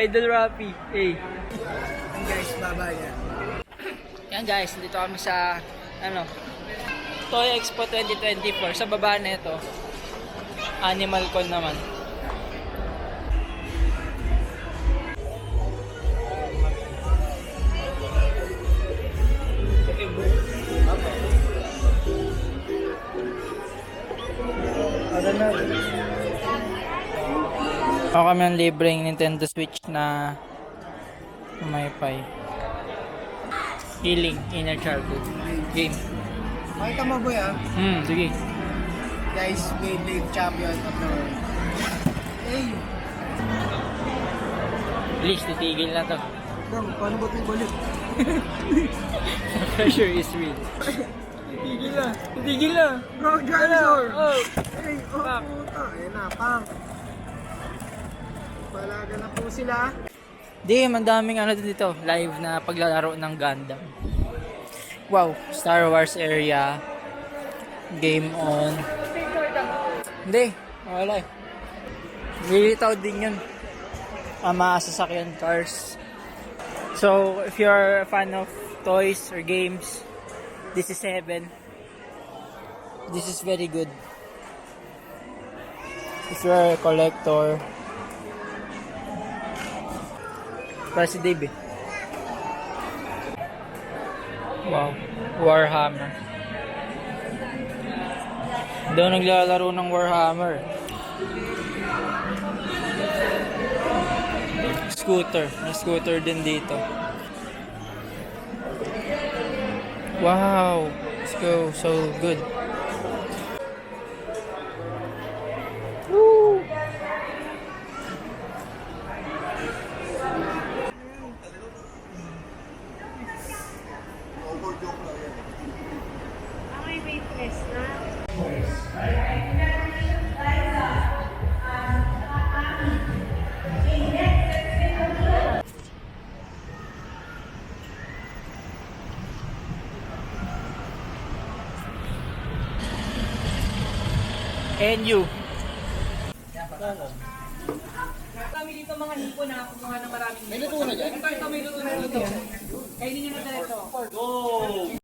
Idol Rappi. Hey. Yan guys, baba yan. Yan guys, dito kami sa Toy Expo 2024. Sa baba na ito, Animal Con naman. Ako kami ang libreng Nintendo Switch na may pay. Healing Inner Childhood game. Makita mo boy ah. Sige. Guys, Beyblade champion of the world. Hey! Please, titigil na to. Dam, paano ba ito balik? The pressure is real. Titigil na. Titigil na. Rock dinosaur! Oh. Hey, oh Pang. puta. Ayan na, pang. Balaga na po sila. Di, mandaming dito. Live na paglalaro ng Gundam. Wow. Star Wars area. Game on. Hindi. Wala eh. Lilitaw din yun. Mga sasakyan cars. So, if you're a fan of toys or games, this is heaven. This is very good. If you're a collector, para si Dave eh. Wow. Warhammer. Daw naglalaro ng Warhammer. Scooter. May scooter din dito. Wow. Let's go. So good. Woo! Ay, waitress na. And you. Kami dito mga hipo na kumuha ng maraming. May luto na dyan? Ito, may luto na dito. Kainin nyo na dito. Go!